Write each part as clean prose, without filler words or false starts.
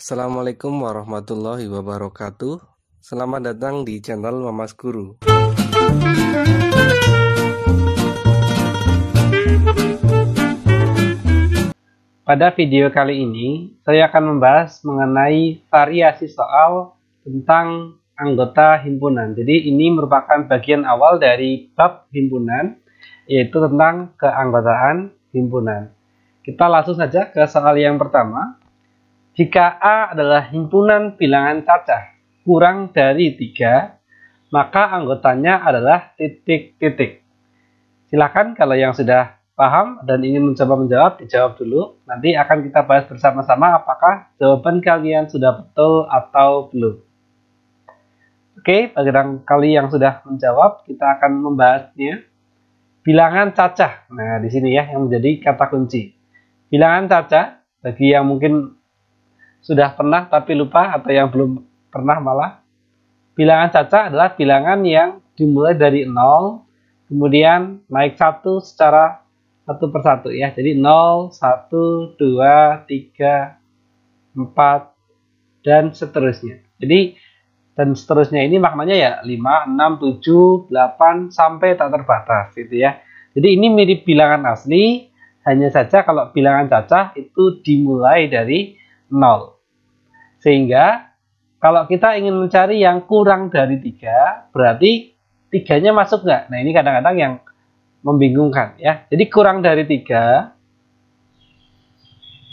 Assalamualaikum warahmatullahi wabarakatuh. Selamat datang di channel Mamas Guru. Pada video kali ini, saya akan membahas mengenai variasi soal tentang anggota himpunan. Jadi ini merupakan bagian awal dari bab himpunan, yaitu tentang keanggotaan himpunan. Kita langsung saja ke soal yang pertama. Jika A adalah himpunan bilangan cacah kurang dari 3, maka anggotanya adalah titik-titik. Silakan kalau yang sudah paham dan ingin mencoba menjawab, dijawab dulu. Nanti akan kita bahas bersama-sama apakah jawaban kalian sudah betul atau belum. Oke, barangkali yang sudah menjawab, kita akan membahasnya. Bilangan cacah. Nah, di sini ya yang menjadi kata kunci. Bilangan cacah, bagi yang mungkin sudah pernah tapi lupa atau yang belum pernah malah. Bilangan cacah adalah bilangan yang dimulai dari 0, kemudian naik 1 secara satu persatu ya. Jadi 0, 1, 2, 3, 4, dan seterusnya. Jadi dan seterusnya ini maknanya ya 5, 6, 7, 8 sampai tak terbatas gitu ya. Jadi ini mirip bilangan asli, hanya saja kalau bilangan cacah itu dimulai dari 0. Sehingga kalau kita ingin mencari yang kurang dari 3, berarti 3-nya masuk nggak? Nah ini kadang-kadang yang membingungkan ya. Jadi kurang dari 3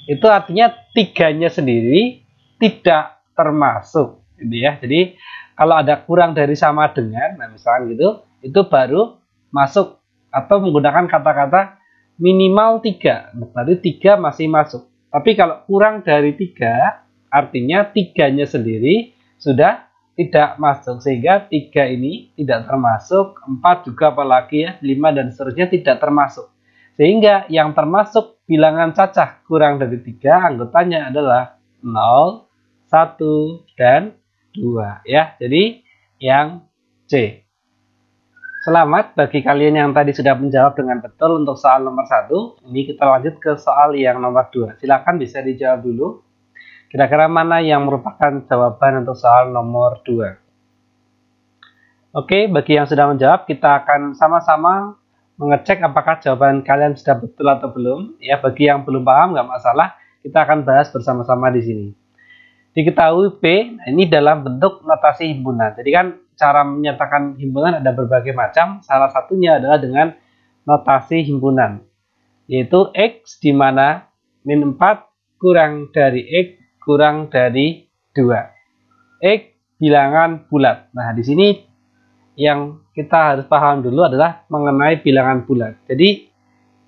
itu artinya 3-nya sendiri tidak termasuk gitu ya. Jadi kalau ada kurang dari sama dengan, nah misalkan gitu, itu baru masuk atau menggunakan kata-kata minimal 3. Berarti 3 masih masuk. Tapi kalau kurang dari 3, artinya 3-nya sendiri sudah tidak masuk. Sehingga 3 ini tidak termasuk, 4 juga apalagi ya, 5 dan seterusnya tidak termasuk. Sehingga yang termasuk bilangan cacah kurang dari 3, anggotanya adalah 0, 1, dan 2. Ya, jadi yang C. Selamat bagi kalian yang tadi sudah menjawab dengan betul untuk soal nomor 1. Ini kita lanjut ke soal yang nomor 2. Silakan bisa dijawab dulu. Kira-kira mana yang merupakan jawaban untuk soal nomor 2? Oke, bagi yang sudah menjawab, kita akan sama-sama mengecek apakah jawaban kalian sudah betul atau belum. Ya, bagi yang belum paham, nggak masalah. Kita akan bahas bersama-sama di sini. Diketahui P, nah ini dalam bentuk notasi himpunan. Jadi kan cara menyatakan himpunan ada berbagai macam. Salah satunya adalah dengan notasi himpunan, yaitu X di mana min 4 kurang dari X kurang dari 2. X bilangan bulat. Nah, di sini yang kita harus paham dulu adalah mengenai bilangan bulat. Jadi,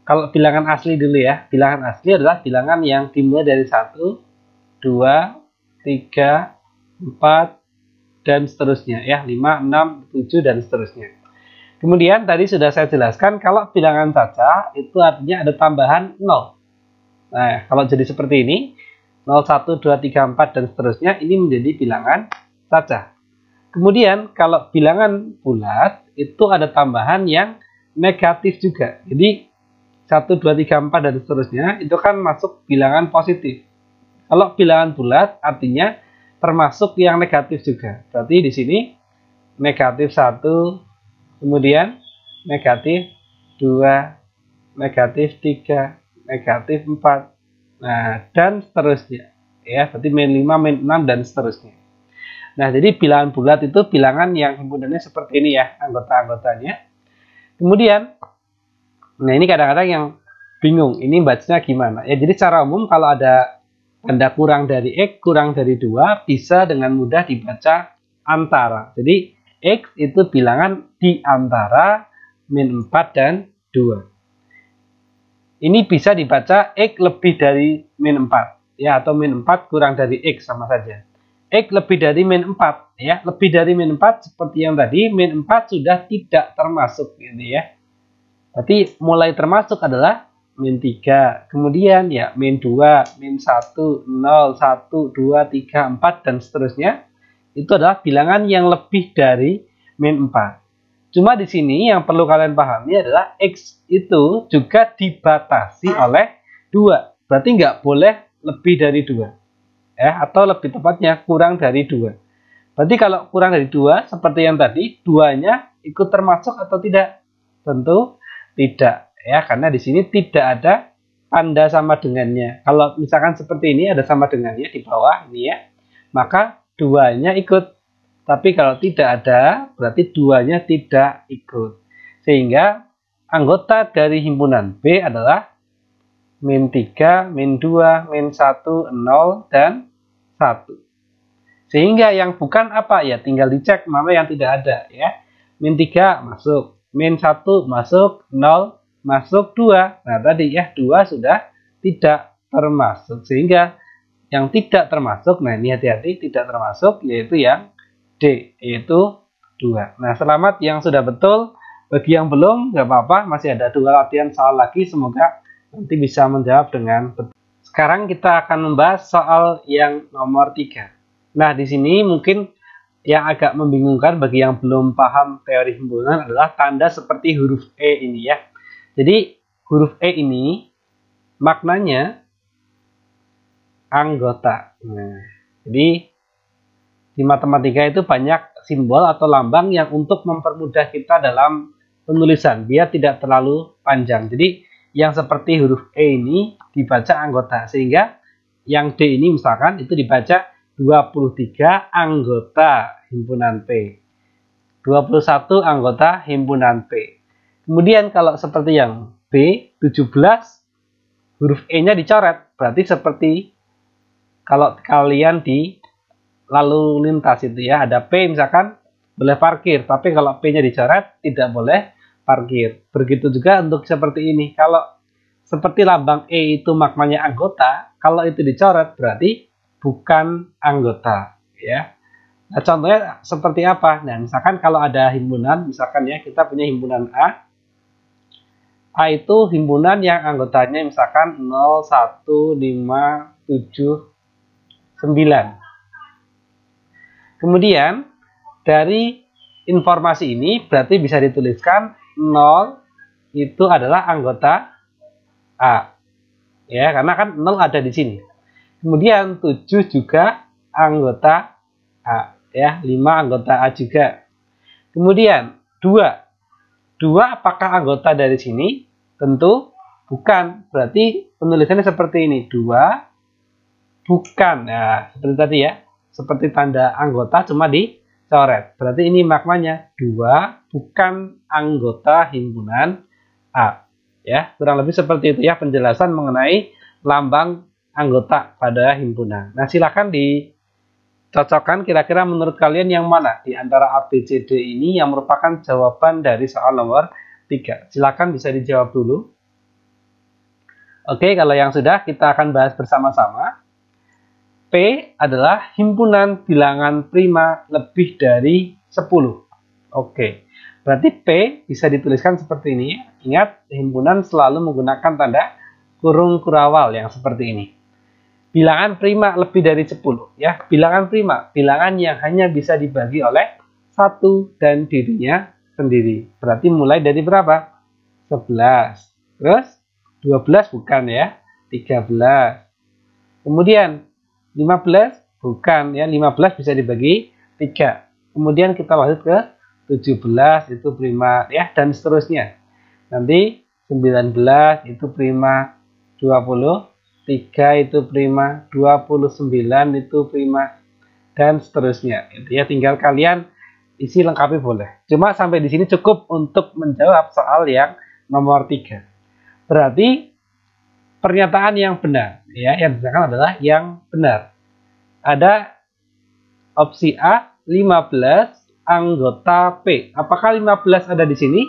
kalau bilangan asli dulu ya. Bilangan asli adalah bilangan yang dimulai dari 1, 2, 3, 4, dan seterusnya. Ya, 5, 6, 7, dan seterusnya. Kemudian, tadi sudah saya jelaskan, kalau bilangan cacah, itu artinya ada tambahan 0. Nah, kalau jadi seperti ini, 0, 1, 2, 3, 4, dan seterusnya, ini menjadi bilangan cacah. Kemudian, kalau bilangan bulat, itu ada tambahan yang negatif juga. Jadi, 1, 2, 3, 4, dan seterusnya, itu kan masuk bilangan positif. Kalau bilangan bulat, artinya termasuk yang negatif juga. Berarti di sini, negatif 1, kemudian negatif 2, negatif 3, negatif 4. Nah, dan seterusnya. Ya, berarti min 5, min 6, dan seterusnya. Nah, jadi bilangan bulat itu bilangan yang himpunannya seperti ini ya, anggota-anggotanya. Kemudian, nah ini kadang-kadang yang bingung, ini bacanya gimana? Ya, jadi secara umum kalau ada tanda kurang dari X, kurang dari 2, bisa dengan mudah dibaca antara. Jadi, X itu bilangan di antara min 4 dan 2. Ini bisa dibaca X lebih dari min 4. Ya, atau min 4 kurang dari X sama saja. X lebih dari min 4. Ya, lebih dari min 4 seperti yang tadi, min 4 sudah tidak termasuk. Gitu ya. Berarti mulai termasuk adalah min 3. Kemudian ya min 2, min 1, 0, 1, 2, 3, 4, dan seterusnya. Itu adalah bilangan yang lebih dari min 4. Cuma di sini yang perlu kalian pahami adalah X itu juga dibatasi oleh 2. Berarti nggak boleh lebih dari 2. ya, atau lebih tepatnya kurang dari 2. Berarti kalau kurang dari 2 seperti yang tadi, 2-nya ikut termasuk atau tidak? Tentu tidak, ya, karena di sini tidak ada tanda sama dengannya. Kalau misalkan seperti ini ada sama dengannya di bawah ini ya, maka 2-nya ikut. Tapi kalau tidak ada, berarti 2-nya tidak ikut. Sehingga anggota dari himpunan B adalah min 3, min 2, min 1, 0, dan 1. Sehingga yang bukan apa ya, tinggal dicek mana yang tidak ada ya. Min 3 masuk, min 1 masuk, 0 masuk, 2. Nah tadi ya 2 sudah tidak termasuk. Sehingga yang tidak termasuk, nah ini hati-hati, tidak termasuk yaitu yang D, yaitu 2. Nah selamat yang sudah betul. Bagi yang belum nggak apa-apa, masih ada 2 latihan soal lagi, semoga nanti bisa menjawab dengan betul. Sekarang kita akan membahas soal yang nomor 3. Nah, di sini mungkin yang agak membingungkan bagi yang belum paham teori himpunan adalah tanda seperti huruf E ini ya. Jadi, huruf E ini maknanya anggota. Nah, jadi di matematika itu banyak simbol atau lambang yang untuk mempermudah kita dalam penulisan biar tidak terlalu panjang. Jadi, yang seperti huruf E ini dibaca anggota, sehingga yang D ini misalkan itu dibaca 23 anggota himpunan P, 21 anggota himpunan P. Kemudian kalau seperti yang B, 17 huruf E-nya dicoret, berarti seperti kalau kalian di lalu lintas itu ya, ada P misalkan boleh parkir, tapi kalau P-nya dicoret tidak boleh parkir. Begitu juga untuk seperti ini, kalau seperti lambang E itu maknanya anggota, kalau itu dicoret berarti bukan anggota ya. Nah, contohnya seperti apa? Nah, misalkan kalau ada himpunan, misalkan ya kita punya himpunan A. A itu himpunan yang anggotanya misalkan 0, 1, 5, 7, 9. Kemudian dari informasi ini berarti bisa dituliskan 0 itu adalah anggota A. Ya, karena kan 0 ada di sini. Kemudian 7 juga anggota A, ya, 5 anggota A juga. Kemudian 2. 2 apakah anggota dari sini? Tentu bukan. Berarti penulisannya seperti ini. 2 bukan. Nah, seperti tadi ya. Seperti tanda anggota cuma dicoret. Berarti ini maknanya 2 bukan anggota himpunan A. Ya, kurang lebih seperti itu ya penjelasan mengenai lambang anggota pada himpunan. Nah, silakan dicocokkan kira-kira menurut kalian yang mana di antara A, B, C, D ini yang merupakan jawaban dari soal nomor 3. Silakan bisa dijawab dulu. Oke, kalau yang sudah kita akan bahas bersama-sama. P adalah himpunan bilangan prima lebih dari 10. Oke, berarti P bisa dituliskan seperti ini. Ingat, himpunan selalu menggunakan tanda kurung kurawal yang seperti ini. Bilangan prima lebih dari 10 ya. Bilangan prima, bilangan yang hanya bisa dibagi oleh 1 dan dirinya sendiri. Berarti mulai dari berapa? 11. Terus 12 bukan ya. 13. Kemudian 15 bukan ya. 15 bisa dibagi 3. Kemudian kita lanjut ke 17 itu prima ya, dan seterusnya. Nanti 19 itu prima, 23 itu prima, 29 itu prima, dan seterusnya. Ya, tinggal kalian isi lengkapi boleh. Cuma sampai di sini cukup untuk menjawab soal yang nomor 3. Berarti pernyataan yang benar ya, yang digunakan adalah yang benar. Ada opsi A, 15 anggota P. Apakah 15 ada di sini?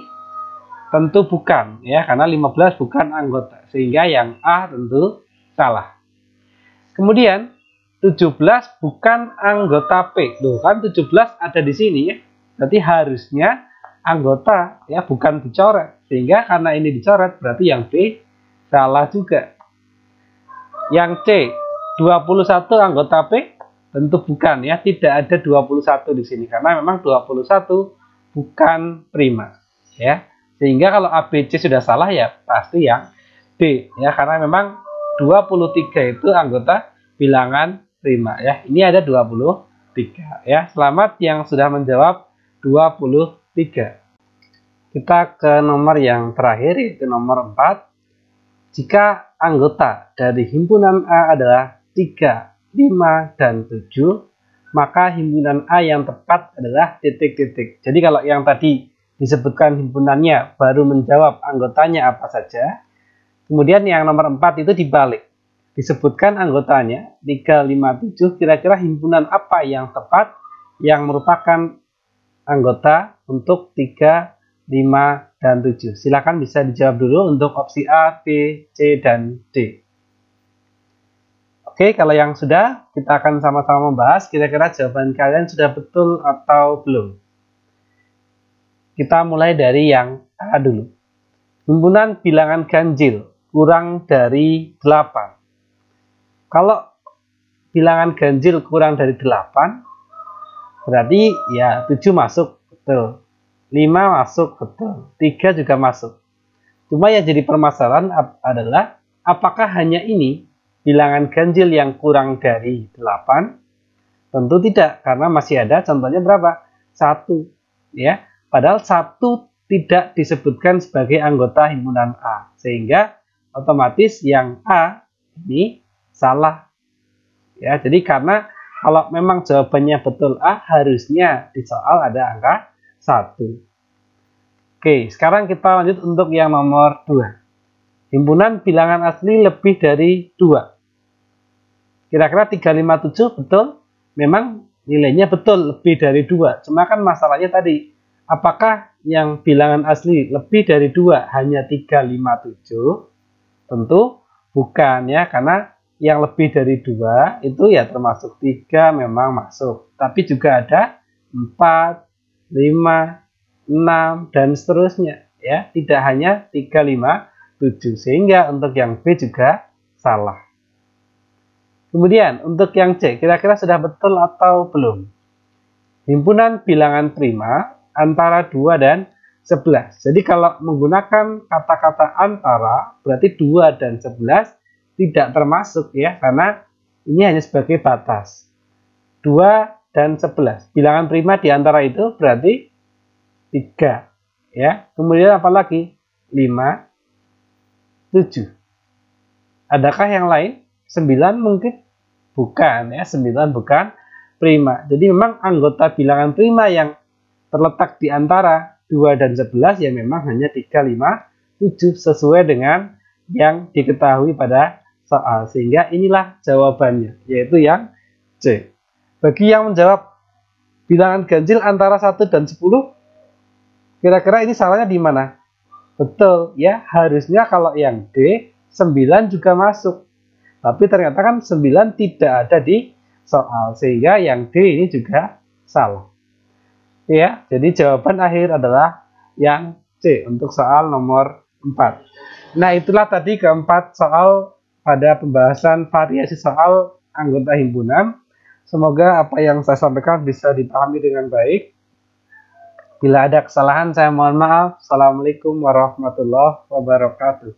Tentu bukan ya, karena 15 bukan anggota, sehingga yang A tentu salah. Kemudian 17 bukan anggota P. Loh, kan 17 ada di sini ya. Berarti harusnya anggota ya, bukan dicoret. Sehingga karena ini dicoret berarti yang B salah juga. Yang C, 21 anggota P tentu bukan ya, tidak ada 21 di sini karena memang 21 bukan prima ya. Sehingga kalau A, B, C sudah salah ya pasti yang D ya, karena memang 23 itu anggota bilangan prima ya. Ini ada 23 ya. Selamat yang sudah menjawab 23. Kita ke nomor yang terakhir, yaitu nomor 4. Jika anggota dari himpunan A adalah 3, 5, dan 7, maka himpunan A yang tepat adalah titik-titik. Jadi kalau yang tadi disebutkan himpunannya baru menjawab anggotanya apa saja, kemudian yang nomor 4 itu dibalik. Disebutkan anggotanya 3, 5, 7, kira-kira himpunan apa yang tepat yang merupakan anggota untuk 3, 5, dan 7. Silakan bisa dijawab dulu untuk opsi A, B, C, dan D. Oke, kalau yang sudah, kita akan sama-sama membahas kira-kira jawaban kalian sudah betul atau belum. Kita mulai dari yang A dulu. Himpunan bilangan ganjil kurang dari 8. Kalau bilangan ganjil kurang dari 8, berarti ya 7 masuk, betul. 5 masuk, betul. 3 juga masuk. Cuma yang jadi permasalahan adalah apakah hanya ini bilangan ganjil yang kurang dari 8? Tentu tidak, karena masih ada contohnya berapa? 1. Ya. Padahal 1 tidak disebutkan sebagai anggota himpunan A. Sehingga otomatis yang A ini salah. Ya, jadi karena kalau memang jawabannya betul A, harusnya di soal ada angka 1. Oke, sekarang kita lanjut untuk yang nomor 2. Himpunan bilangan asli lebih dari 2. Kira-kira 357 betul? Memang nilainya betul lebih dari 2. Cuma kan masalahnya tadi, apakah yang bilangan asli lebih dari 2 hanya 357? Tentu bukan ya, karena yang lebih dari 2 itu ya termasuk 3 memang masuk. Tapi juga ada 4, 5, 6, dan seterusnya. Ya, tidak hanya 3, 5, 7. Sehingga untuk yang B juga salah. Kemudian untuk yang C, kira-kira sudah betul atau belum? Himpunan bilangan prima antara 2 dan 11. Jadi kalau menggunakan kata-kata antara, berarti 2 dan 11 tidak termasuk ya, karena ini hanya sebagai batas. 2 dan 11. Bilangan prima di antara itu berarti 3. Ya. Kemudian apa lagi? 5, 7. Adakah yang lain? 9 mungkin? Bukan ya, 9 bukan prima. Jadi memang anggota bilangan prima yang terletak di antara 2 dan 11 ya memang hanya 3, 5, 7 sesuai dengan yang diketahui pada soal. Sehingga inilah jawabannya, yaitu yang C. Bagi yang menjawab bilangan ganjil antara 1 dan 10, kira-kira ini salahnya di mana? Betul ya, harusnya kalau yang D 9 juga masuk. Tapi ternyata kan 9 tidak ada di soal, sehingga yang D ini juga salah. Ya, jadi jawaban akhir adalah yang C untuk soal nomor 4. Nah, itulah tadi keempat soal pada pembahasan variasi soal anggota himpunan. Semoga apa yang saya sampaikan bisa dipahami dengan baik. Bila ada kesalahan, saya mohon maaf. Assalamualaikum warahmatullahi wabarakatuh.